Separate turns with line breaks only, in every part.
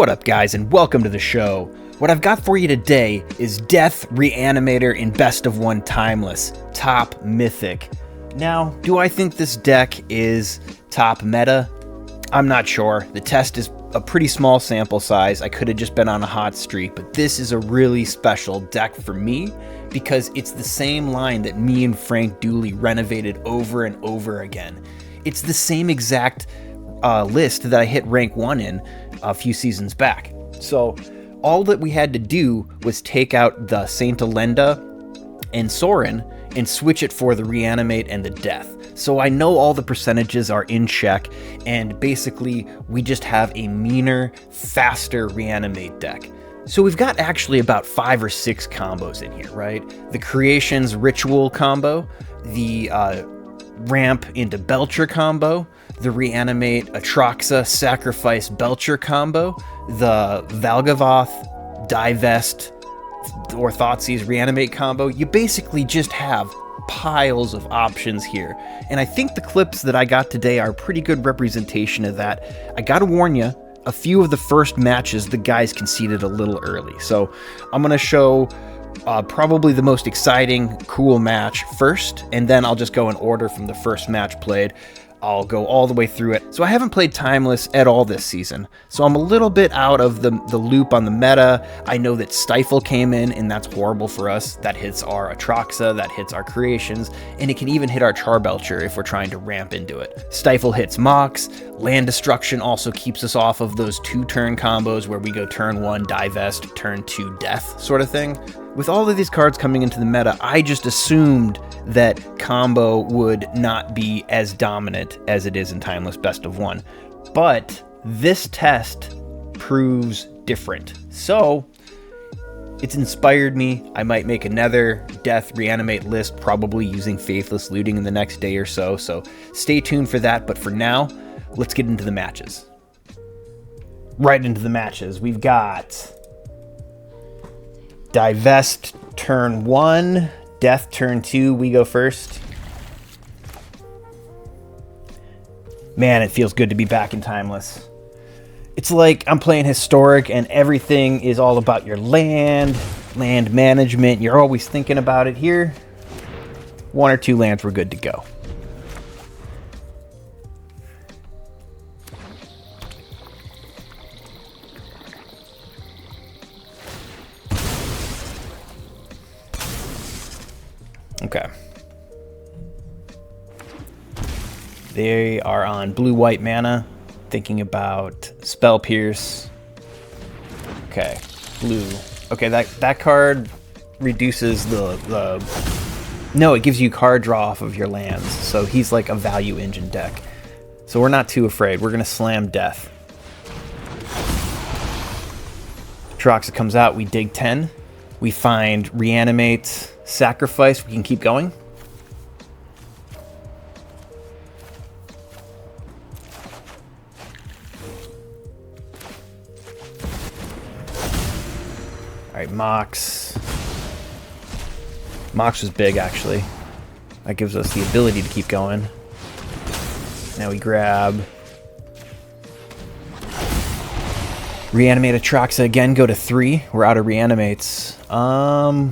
What up, guys, and welcome to the show. What I've got for you today is Death Reanimator in Best of 1 Timeless, top Mythic. Now, do I think this deck is top meta? I'm not sure. The test is a pretty small sample size. I could have just been on a hot streak, but this is a really special deck for me because it's the same line that me and Frank Dooley renovated over and over again. It's the same exact list that I hit rank 1 in a few seasons back. So all that we had to do was take out the Saint Elenda and Sorin and switch it for the Reanimate and the Death. So I know all the percentages are in check, and basically we just have a meaner, faster Reanimate deck. So we've got actually about 5 or 6 combos in here, right? The Creations Ritual combo, the ramp into Belcher combo, the Reanimate Atraxa Sacrifice Belcher combo, the Valgavoth Divest or Thoughtseize Reanimate combo. You basically just have piles of options here. And I think the clips that I got today are a pretty good representation of that. I gotta warn you, a few of the first matches the guys conceded a little early. So I'm gonna show probably the most exciting, cool match first, and then I'll just go in order from the first match played. I'll go all the way through it. So I haven't played Timeless at all this season, so I'm a little bit out of the loop on the meta. I know that Stifle came in, and that's horrible for us. That hits our Atraxa, that hits our Creations, and it can even hit our Charbelcher if we're trying to ramp into it. Stifle hits Mox. Land Destruction also keeps us off of those 2-turn combos where we go turn 1 Divest, turn 2 Death sort of thing. With all of these cards coming into the meta, I just assumed that combo would not be as dominant as it is in Timeless Best of 1. But this test proves different. So it's inspired me. I might make another Death Reanimate list, probably using Faithless Looting in the next day or so. So stay tuned for that. But for now, let's get into the matches. Right into the matches. We've got Divest turn 1, Death turn 2, we go first. Man, it feels good to be back in Timeless. It's like I'm playing Historic and everything is all about your land management. You're always thinking about it. Here, 1 or 2 lands, we're good to go. Okay. They are on blue-white mana, thinking about Spell Pierce. Okay, blue. Okay, that card reduces the... No, it gives you card draw off of your lands, so he's like a value engine deck. So we're not too afraid. We're going to slam Death. Atraxa comes out, we dig 10. We find Reanimate, Sacrifice, we can keep going. Alright, Mox. Mox was big, actually. That gives us the ability to keep going. Now we grab Reanimate Atraxa again, go to 3. We're out of Reanimates.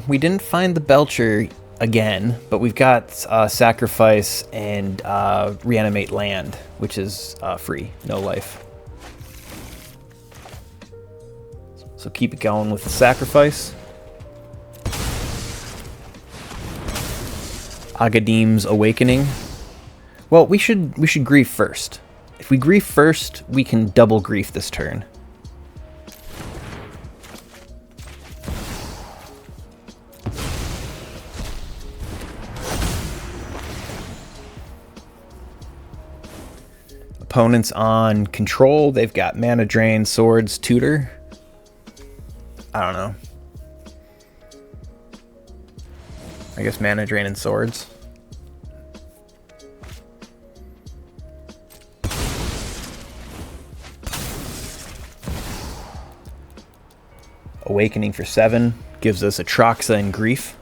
We didn't find the Belcher again, but we've got Sacrifice and Reanimate Land, which is free, no life. So keep it going with the Sacrifice. Agadim's Awakening. Well, we should grief first. If we grief first, we can double grief this turn. Opponents on control, they've got Mana Drain, Swords, Tutor. I don't know. I guess Mana Drain and Swords. Awakening for 7 gives us Atraxa and Grief.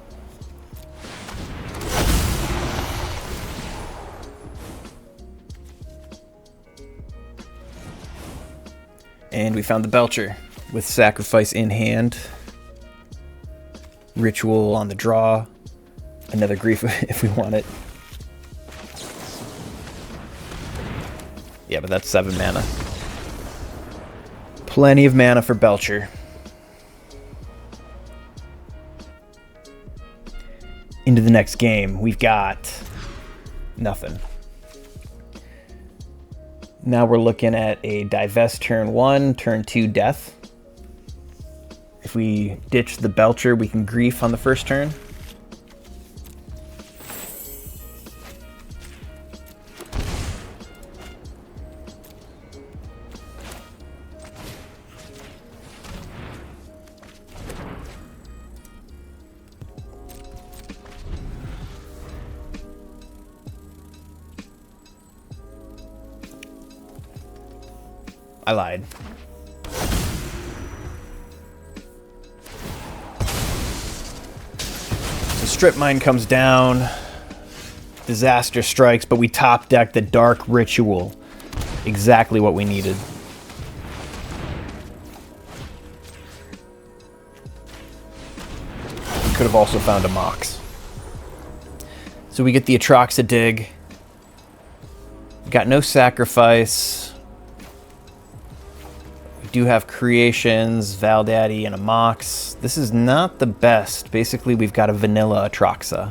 And we found the Belcher with sacrifice in hand. Ritual on the draw. Another grief if we want it. Yeah, but that's 7 mana. Plenty of mana for Belcher. Into the next game, we've got nothing. Now we're looking at a divest turn 1, turn 2 death. If we ditch the Belcher, we can grief on the first turn. I lied. So Strip Mine comes down. Disaster strikes, but we top deck the Dark Ritual. Exactly what we needed. We could have also found a Mox. So we get the Atraxa Dig. We got no sacrifice. Do have creations, Val Daddy, and a Mox. This is not the best. Basically, we've got a vanilla Atraxa.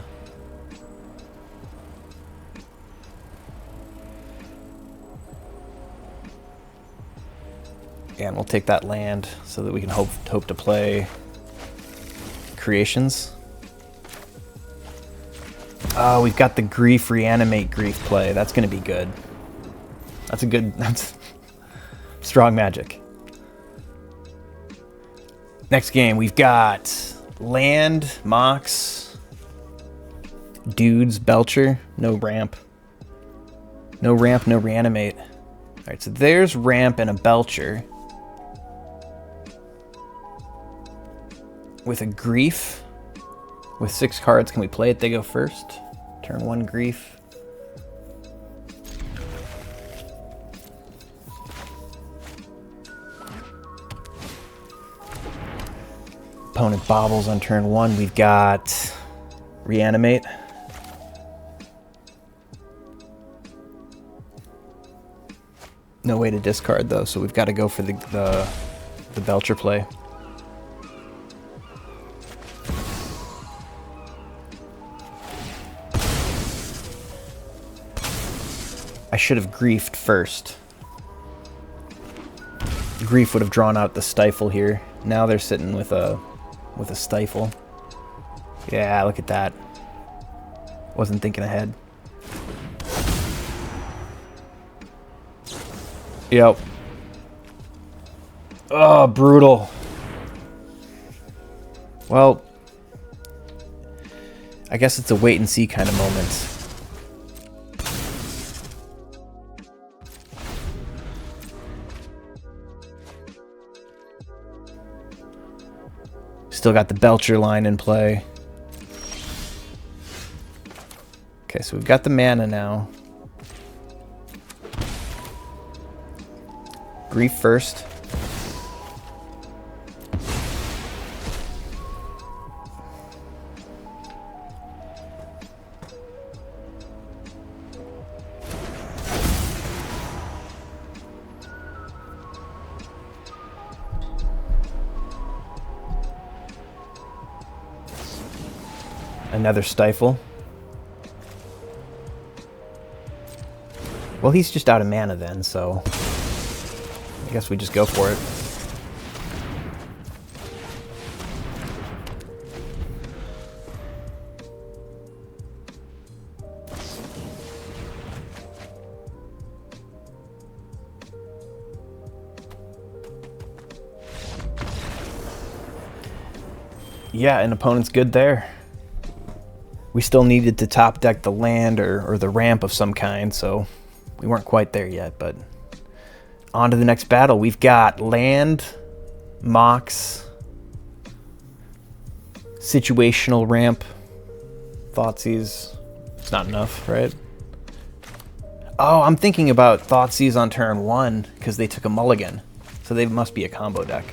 And we'll take that land so that we can hope to play creations. Oh, we've got the Grief Reanimate Grief play. That's going to be good. That's strong magic. Next game, we've got land, Mox, dudes, Belcher, no ramp. No ramp, no reanimate. Alright, so there's ramp and a Belcher. With a grief. With 6 cards, can we play it? They go first. Turn 1 grief. Opponent bobbles on turn 1. We've got Reanimate. No way to discard though, so we've got to go for the Belcher play. I should have griefed first. Grief would have drawn out the Stifle here. Now they're sitting with a Stifle. Yeah, look at that. Wasn't thinking ahead. Yep. Oh, brutal. Well, I guess it's a wait and see kind of moment. Still got the Belcher line in play. Okay, so we've got the mana now. Grief first. Another Stifle. Well, he's just out of mana then, so I guess we just go for it. Yeah, an opponent's good there. We still needed to top deck the land or the ramp of some kind, so we weren't quite there yet, but on to the next battle. We've got land, Mox, situational ramp, Thoughtseize. It's not enough, right? Oh, I'm thinking about Thoughtseize on turn 1 because they took a mulligan. So they must be a combo deck.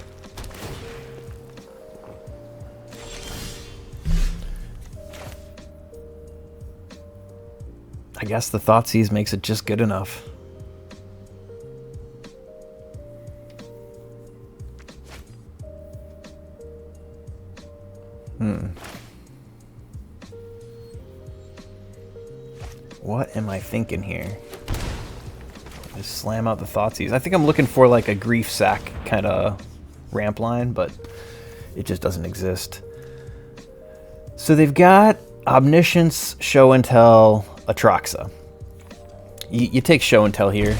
I guess the Thoughtseize makes it just good enough. What am I thinking here? Just slam out the Thoughtseize. I think I'm looking for like a Grief Sack kind of ramp line, but it just doesn't exist. So they've got Omniscience, Show and Tell, Atraxa. You take Show and Tell here.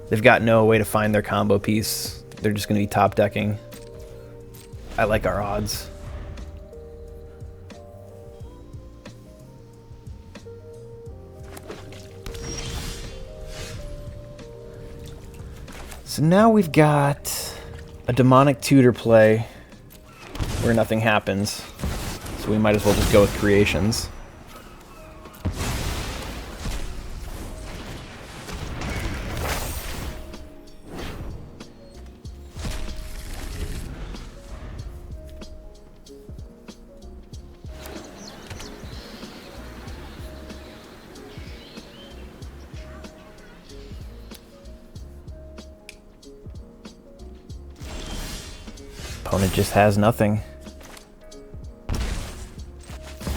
They've got no way to find their combo piece. They're just going to be top decking. I like our odds. So now we've got a Demonic Tutor play where nothing happens. So we might as well just go with Creations. Opponent just has nothing.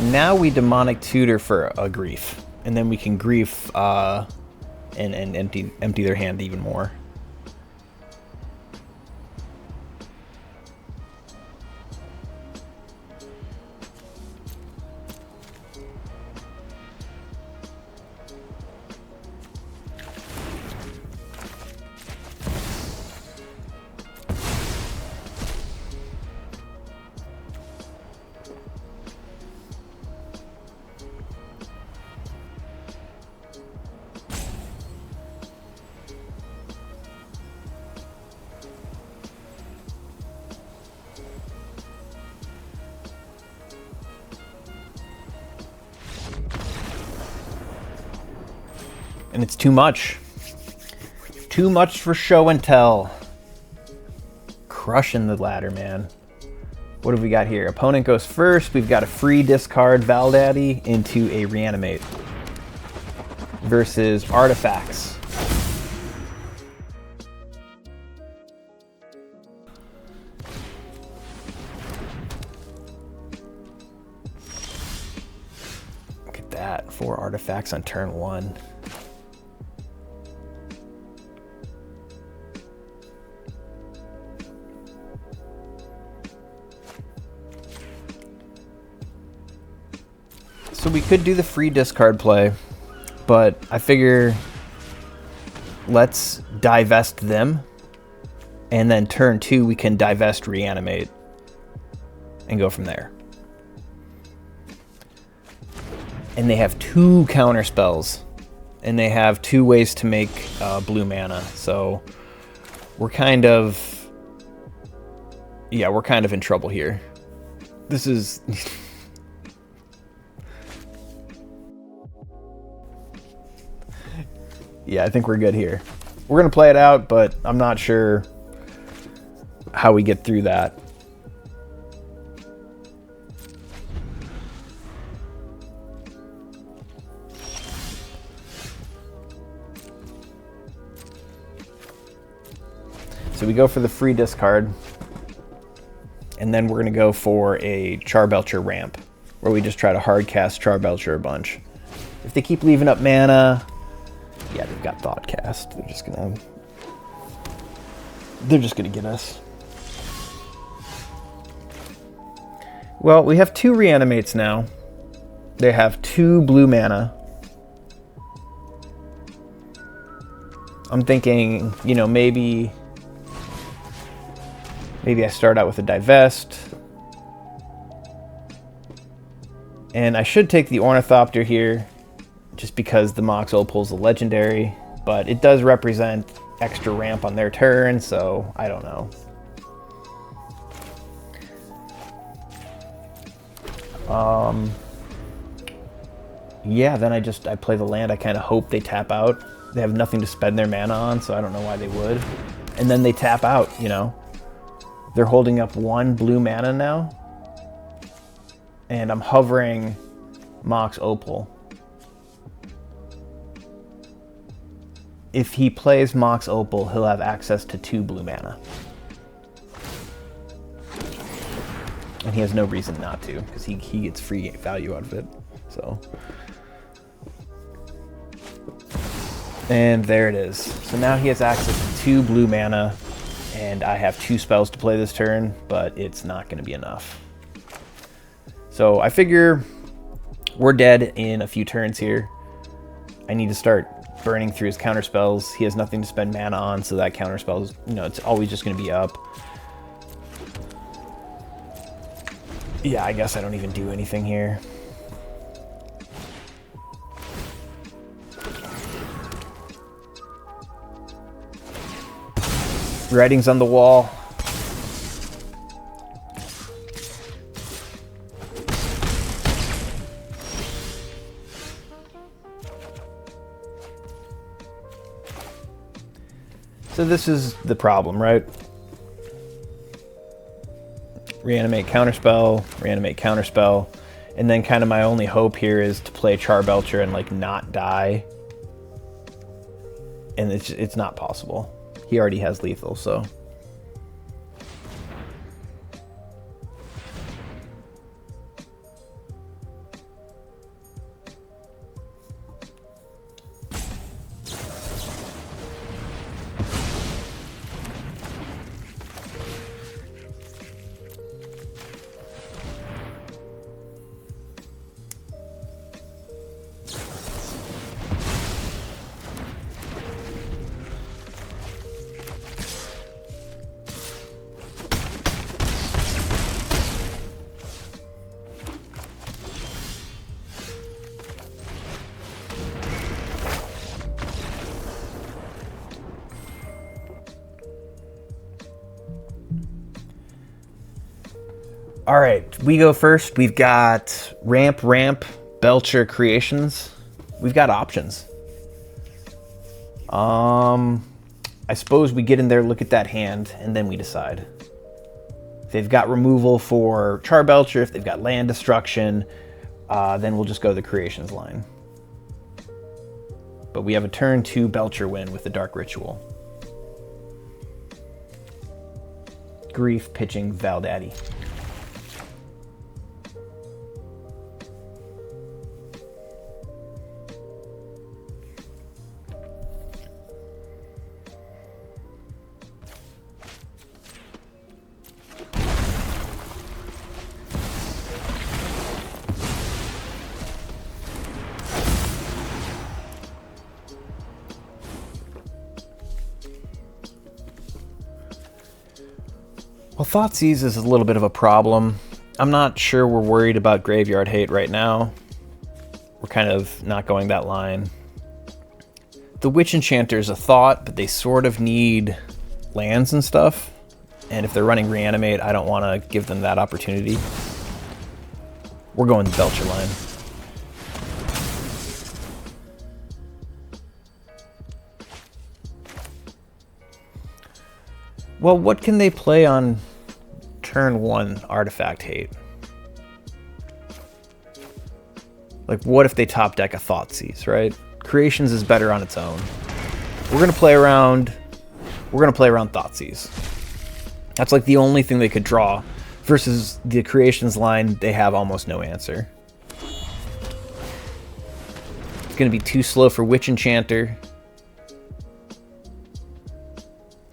Now we Demonic Tutor for a Grief, and then we can Grief and empty their hand even more. And it's too much. Too much for Show and Tell. Crushing the ladder, man. What have we got here? Opponent goes first. We've got a free discard Valdaddy into a Reanimate. Versus Artifacts. Look at that. 4 Artifacts on turn 1. So we could do the free discard play, but I figure let's divest them, and then turn 2 we can divest Reanimate and go from there. And they have 2 counter spells, and they have 2 ways to make blue mana, so we're kind of, yeah, we're kind of in trouble here. This is... Yeah, I think we're good here. We're going to play it out, but I'm not sure how we get through that. So we go for the free discard, and then we're going to go for a Charbelcher ramp, where we just try to hard cast Charbelcher a bunch. If they keep leaving up mana... Yeah, they've got Thoughtcast. They're just gonna get us. Well, we have 2 Reanimates now. They have 2 blue mana. I'm thinking, you know, maybe I start out with a Divest. And I should take the Ornithopter here, just because the Moxel pulls the legendary, but it does represent extra ramp on their turn, so I don't know. Yeah, then I play the land. I kind of hope they tap out. They have nothing to spend their mana on, so I don't know why they would. and then they tap out, you know. They're holding up 1 blue mana now. And I'm hovering Mox Opal. If he plays Mox Opal, he'll have access to 2 blue mana. And he has no reason not to, because he gets free value out of it. So. And there it is. So now he has access to 2 blue mana, and I have 2 spells to play this turn, but it's not going to be enough. So I figure we're dead in a few turns here. I need to start burning through his counter spells. He has nothing to spend mana on, so that counter spell is, you know, it's always just going to be up. Yeah, I guess I don't even do anything here. Writing's on the wall. So this is the problem, right? Reanimate, counterspell, and then kind of my only hope here is to play Belcher and like not die. And it's not possible. He already has lethal, so. All right, we go first. We've got ramp, Belcher creations. We've got options. I suppose we get in there, look at that hand, and then we decide. If they've got removal for Belcher, if they've got land destruction, then we'll just go the creations line. But we have a turn 2 Belcher win with the Dark Ritual. Grief pitching Valdaddy. Well, Thoughtseize is a little bit of a problem. I'm not sure we're worried about Graveyard Hate right now. We're kind of not going that line. The Witch Enchanter is a thought, but they sort of need lands and stuff. And if they're running Reanimate, I don't want to give them that opportunity. We're going the Belcher line. Well, what can they play on turn 1 Artifact Hate? Like, what if they top deck a Thoughtseize, right? Creations is better on its own. We're gonna play around Thoughtseize. That's like the only thing they could draw. Versus the Creations line, they have almost no answer. It's gonna be too slow for Witch Enchanter.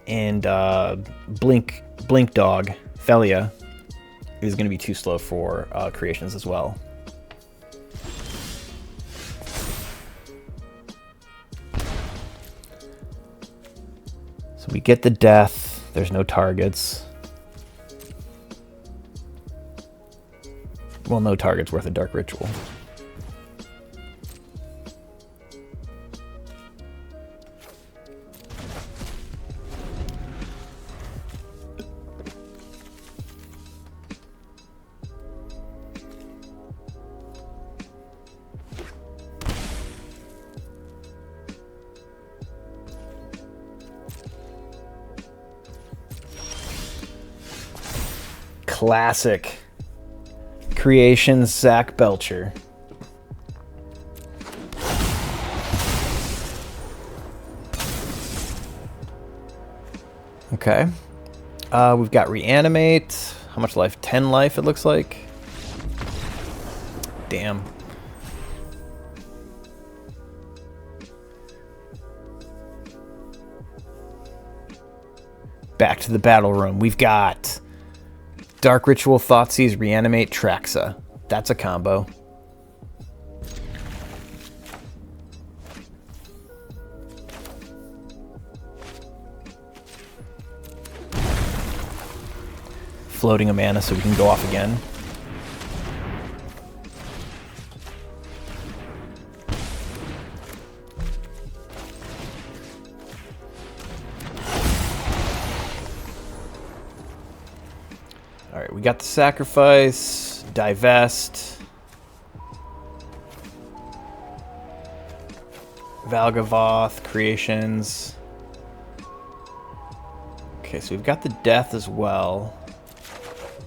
And Blink Dog, Felia, is going to be too slow for creations as well. So we get the death. There's no targets. Well, no targets worth a Dark Ritual. classic creations, Zach Belcher. Okay. We've got Reanimate. How much life? 10 life, it looks like. Damn. Back to the battle room. We've got Dark Ritual, Thoughtseize, Reanimate, Traxa. That's a combo. Floating a mana so we can go off again. Alright, we got the sacrifice, divest, Valgavoth, creations. Okay, so we've got the death as well.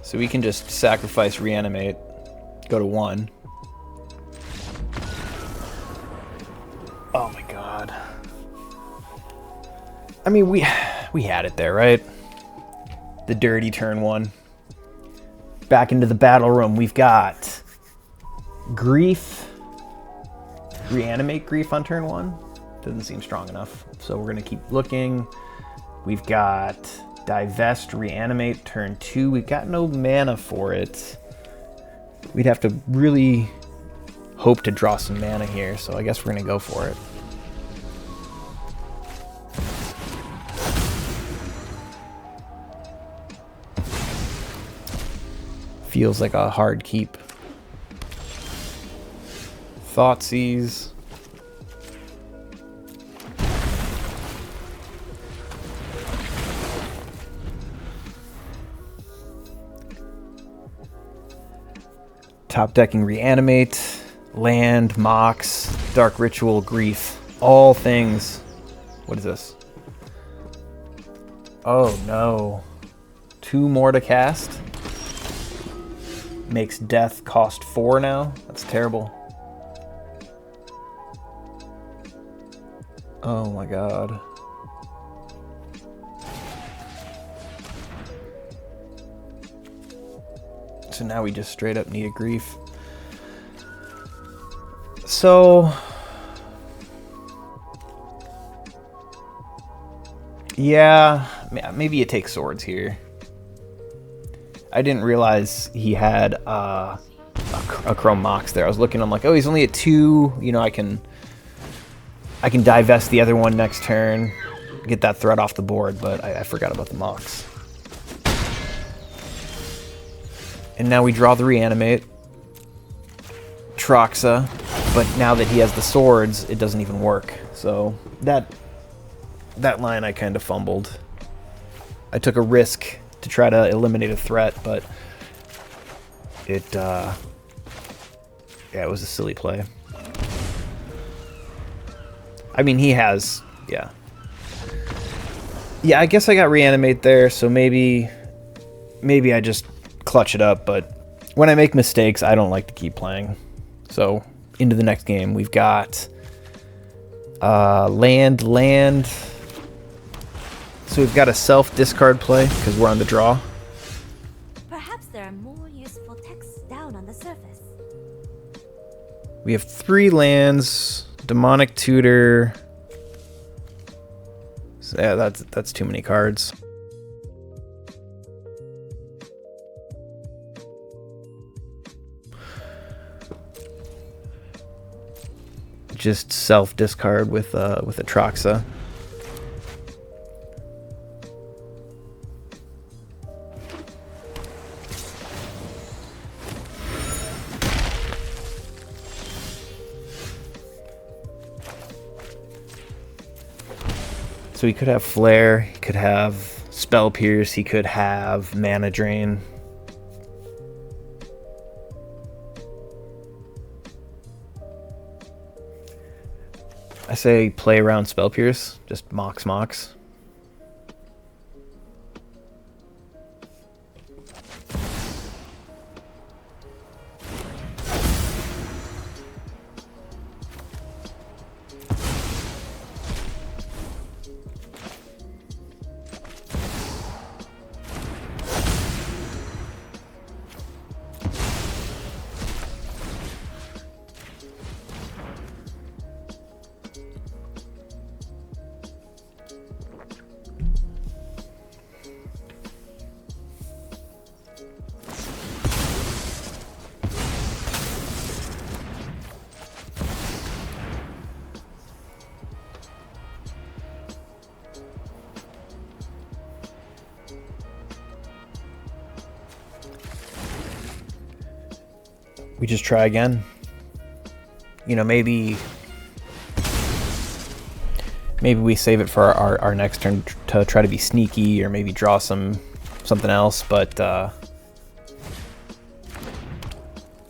So we can just sacrifice, reanimate, go to 1. Oh my god. I mean, we had it there, right? The dirty turn 1. Back into the battle room. We've got Grief. Reanimate Grief on turn 1. Doesn't seem strong enough. So we're going to keep looking. We've got Divest, Reanimate, turn 2. We've got no mana for it. We'd have to really hope to draw some mana here, so I guess we're going to go for it. Feels like a hard keep. Thoughtseize. Top decking Reanimate, Land, Mox, Dark Ritual, Grief. All things. What is this? Oh no. 2 more to cast? Makes death cost 4 now? That's terrible. Oh my god. So now we just straight up need a Grief. So yeah, maybe you take swords here. I didn't realize he had a Chrome Mox there. I was looking, I'm like, oh, he's only at 2. You know, I can divest the other one next turn, get that threat off the board, but I forgot about the Mox. And now we draw the Reanimate, Traxa, but now that he has the swords, it doesn't even work. So that line I kind of fumbled. I took a risk to try to eliminate a threat, but yeah, it was a silly play. I mean, he has, yeah. Yeah, I guess I got Reanimate there, so maybe I just clutch it up, but when I make mistakes, I don't like to keep playing. So, into the next game, we've got land. So we've got a self-discard play, because we're on the draw.
Perhaps there are more useful texts down on the surface.
We have 3 lands, Demonic Tutor. So yeah, that's too many cards. Just self-discard with a Traxa. So he could have Flare, he could have Spell Pierce, he could have Mana Drain. I say play around Spell Pierce, just Mox. we just try again. You know, maybe we save it for our next turn to try to be sneaky, or maybe draw something else, but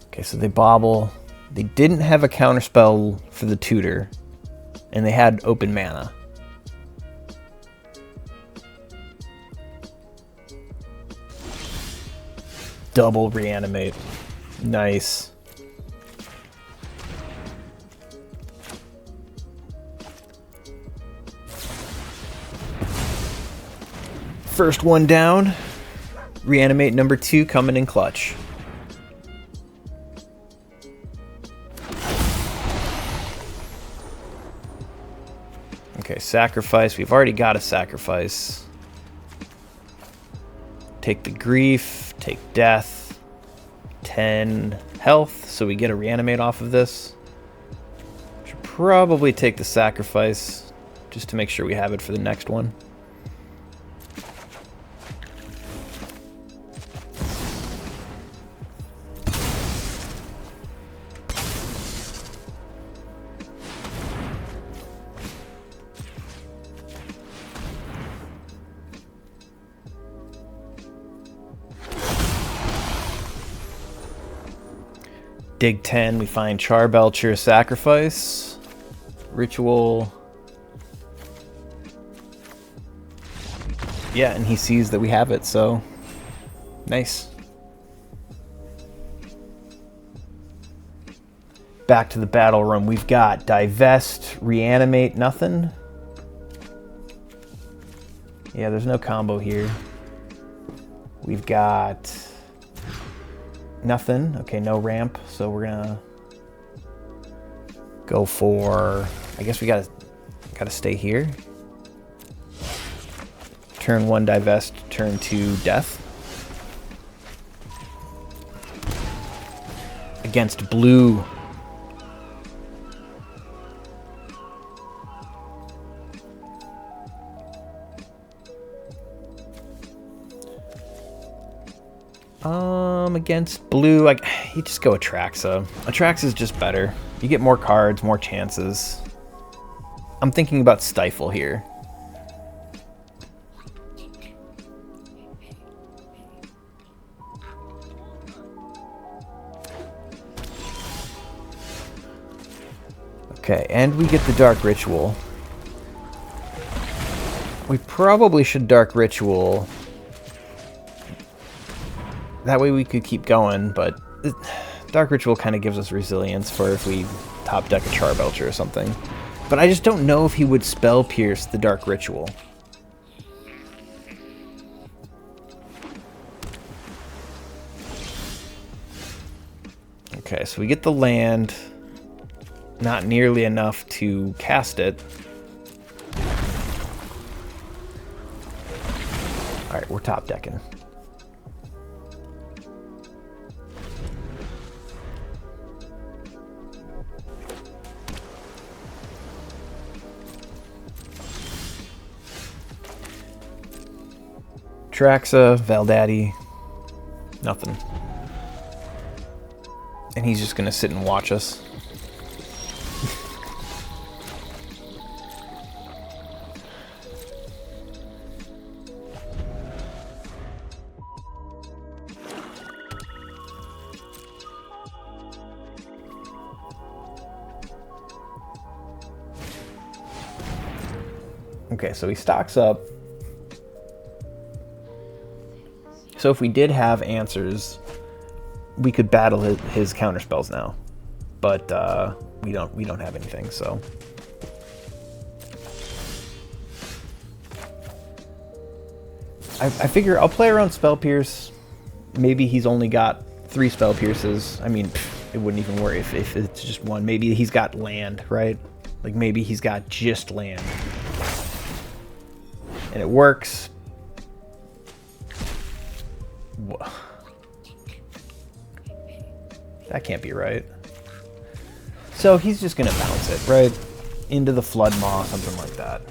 okay, so they bobble. They didn't have a counterspell for the tutor, and they had open mana. Double reanimate. Nice. First one down. Reanimate number 2 coming in clutch. Okay, sacrifice. We've already got a sacrifice. Take the grief, take death. 10 health, so we get a reanimate off of this. Should probably take the sacrifice just to make sure we have it for the next one. Dig 10, we find Char Belcher, sacrifice. Ritual. Yeah, and he sees that we have it, so nice. Back to the battle room. We've got divest, reanimate, nothing. Yeah, there's no combo here. We've got nothing. Okay, no ramp, so we're gonna go for, I guess we gotta stay here. Turn 1 divest, turn 2 death. Against blue. Against blue, you just go Atraxa. Atraxa is just better. You get more cards, more chances. I'm thinking about Stifle here. Okay, and we get the Dark Ritual. We probably should Dark Ritual. That way we could keep going, but Dark Ritual kind of gives us resilience for if we top deck a Char Belcher or something. But I just don't know if he would Spell Pierce the Dark Ritual. Okay, so we get the land. Not nearly enough to cast it. Alright, we're top decking. Traxa, Valdaddy, nothing. And he's just gonna sit and watch us. Okay, so he stocks up. So if we did have answers, we could battle his counter spells now, but we don't have anything. So I figure I'll play around Spell Pierce. Maybe he's only got 3 Spell Pierces. I mean, it wouldn't even worry if it's just 1. Maybe he's got land, right? Like maybe he's got just land, and it works. That can't be right. So he's just gonna bounce it right into the Flood Maw, something like that.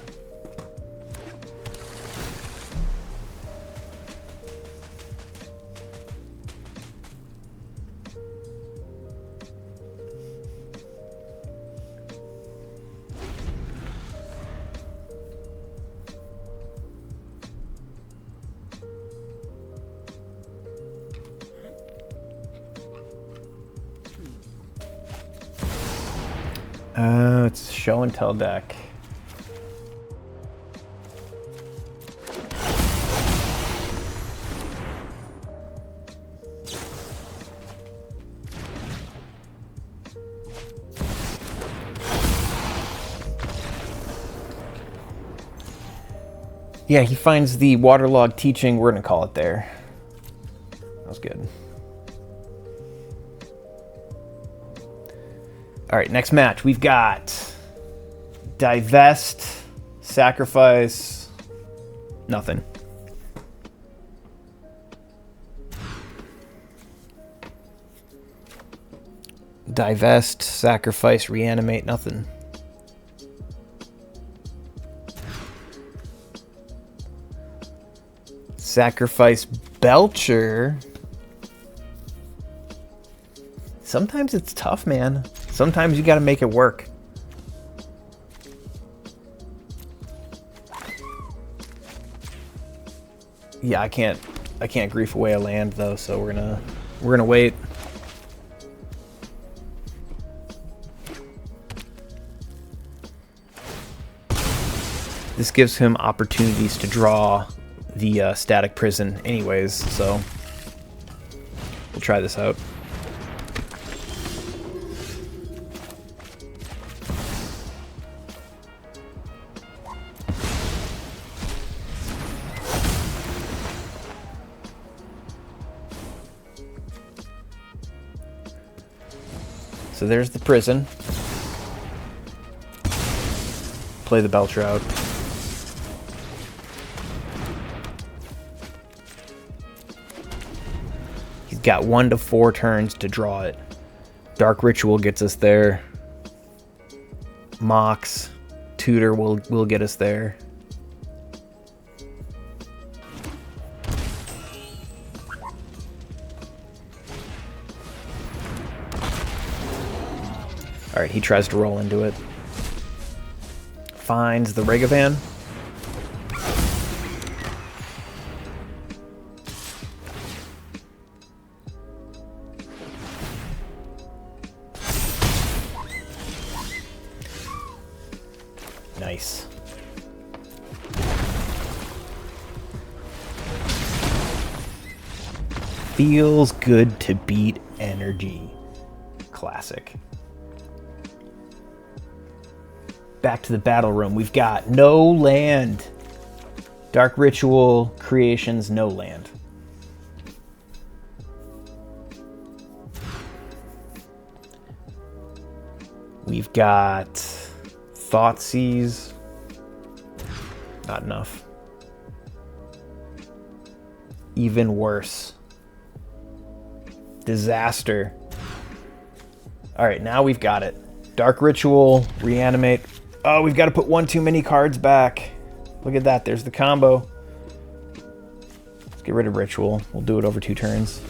It's a show and tell deck. Yeah, he finds the waterlogged teaching. We're going to call it there. That was good. All right, next match. We've got Divest, Sacrifice, nothing. Divest, Sacrifice, Reanimate, nothing. Sacrifice Belcher. Sometimes it's tough, man. Sometimes you gotta make it work. Yeah, I can't grief away a land though, so we're gonna wait. This gives him opportunities to draw the static prison anyways, so we'll try this out. So there's the prison. Play the Belcher out. He's got 1 to 4 turns to draw it. Dark Ritual gets us there. Mox, Tutor will get us there. All right, he tries to roll into it. Finds the Regavan. Nice. Feels good to beat energy. Classic. Back to the battle room. We've got no land. Dark Ritual, Creations, no land. We've got Thoughtseize. Not enough. Even worse. Disaster. All right, now we've got it. Dark Ritual, Reanimate. Oh, we've got to put 1 too many cards back. Look at that. There's the combo. Let's get rid of Ritual. We'll do it over 2 turns.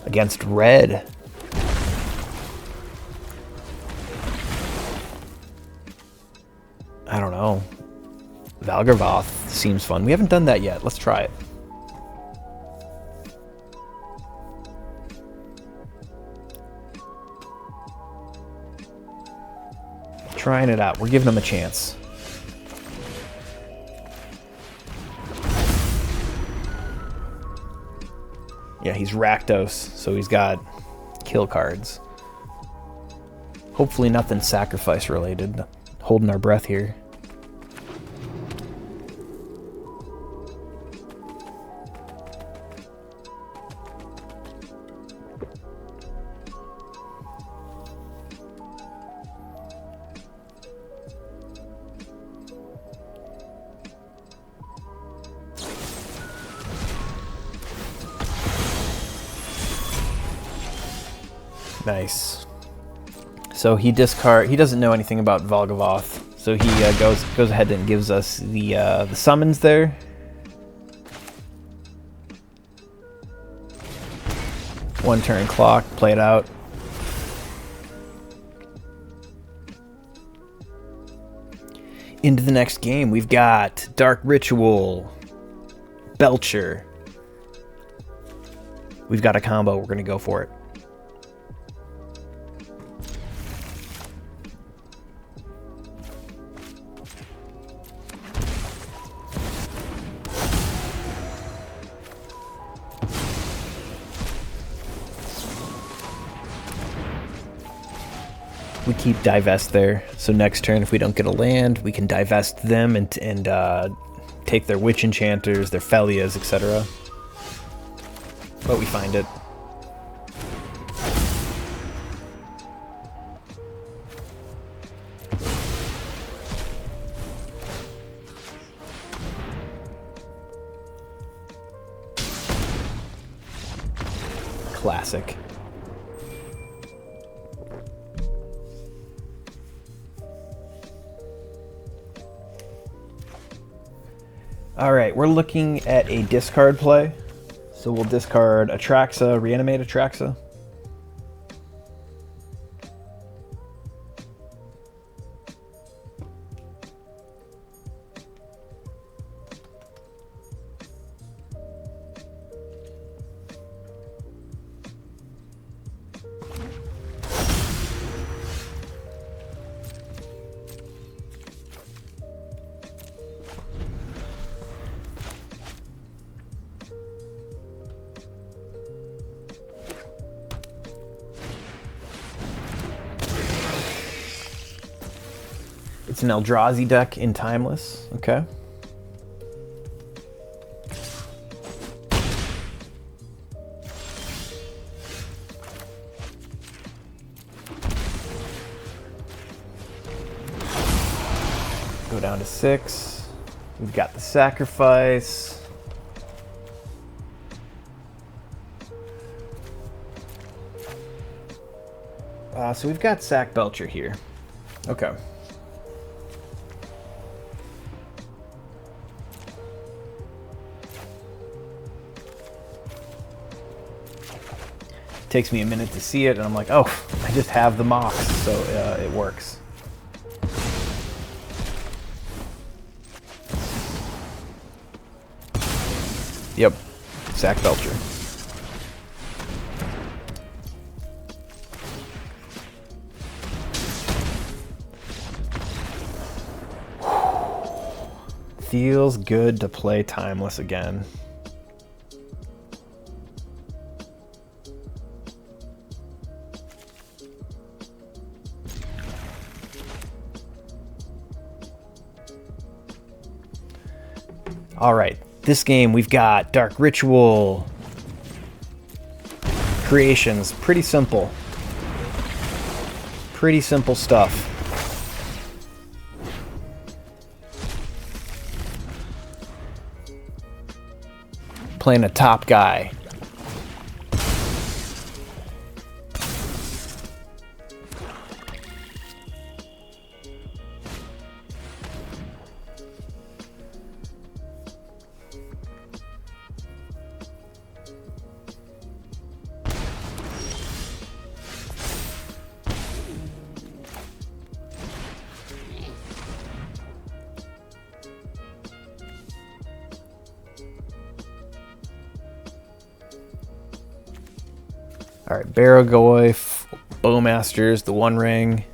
Against red. I don't know. Valgarvoth seems fun. We haven't done that yet. Let's try it. Trying it out. We're giving him a chance. Yeah, he's Rakdos, so he's got kill cards. Hopefully nothing sacrifice related. Holding our breath here. Nice. So he doesn't know anything about Valgavoth, so he goes ahead and gives us the summons there. One turn clock, play it out. Into the next game, we've got Dark Ritual, Belcher, we've got a combo, we're going to go for it. We keep divest there, so next turn if we don't get a land, we can divest them and take their Witch Enchanters, their Felias, etc. But we find it. Classic. Alright, we're looking at a discard play. So we'll discard Atraxa, Reanimate Atraxa. It's an Eldrazi deck in Timeless, okay. Go down to 6. We've got the Sacrifice. So we've got Sack Belcher here. Okay. Takes me a minute to see it, and I'm like, oh, I just have the Mox, so it works. Yep, Sack Belcher. Feels good to play Timeless again. All right, this game we've got Dark Ritual, Creations, pretty simple. Pretty simple stuff. Playing a top guy. All right, Barragoyf, Bowmasters, the One Ring.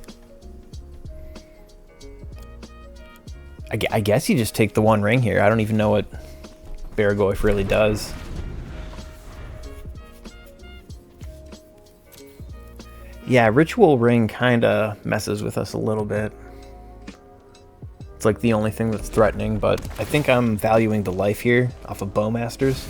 I guess you just take the One Ring here. I don't even know what Barragoyf really does. Yeah, Ritual Ring kind of messes with us a little bit. It's like the only thing that's threatening, but I think I'm valuing the life here off of Bowmasters.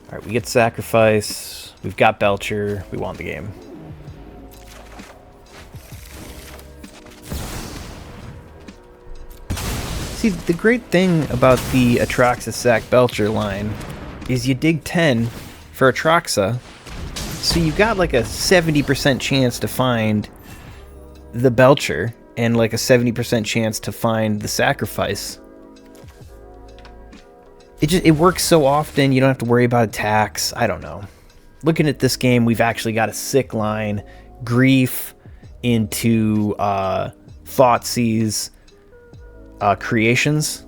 All right, we get Sacrifice. We've got Belcher. We won the game. See, the great thing about the Atraxa Sack Belcher line is you dig 10 for Atraxa, so you got like a 70% chance to find the Belcher and like a 70% chance to find the Sacrifice. It works so often, you don't have to worry about attacks. I don't know. Looking at this game, we've actually got a sick line. Grief, into Thoughtseize creations.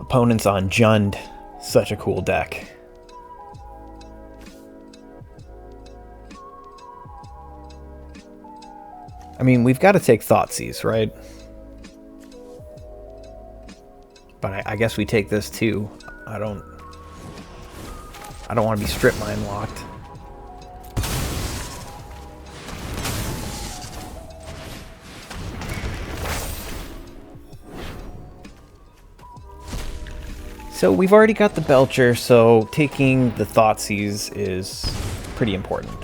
Opponents on Jund, such a cool deck. I mean, we've got to take Thoughtseize, right? But I guess we take this too. I don't want to be strip mine locked. So we've already got the Belcher, so taking the Thoughtseize is pretty important.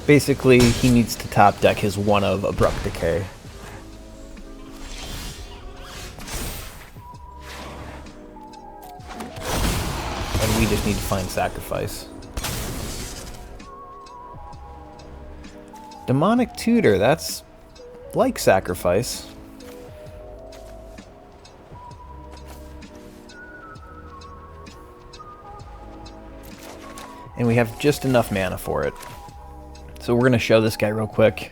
Basically, he needs to top deck his one of Abrupt Decay. And we just need to find Sacrifice. Demonic Tutor, that's like Sacrifice. And we have just enough mana for it. So we're going to show this guy real quick.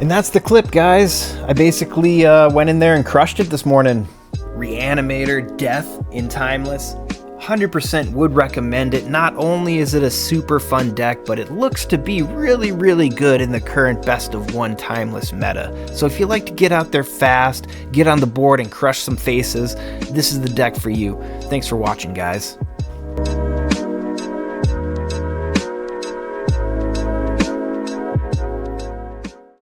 And that's the clip, guys. I basically went in there and crushed it this morning. Reanimator, Death in Timeless. 100% would recommend it. Not only is it a super fun deck, but it looks to be really, really good in the current best of one Timeless meta. So if you like to get out there fast, get on the board and crush some faces, this is the deck for you. Thanks for watching, guys.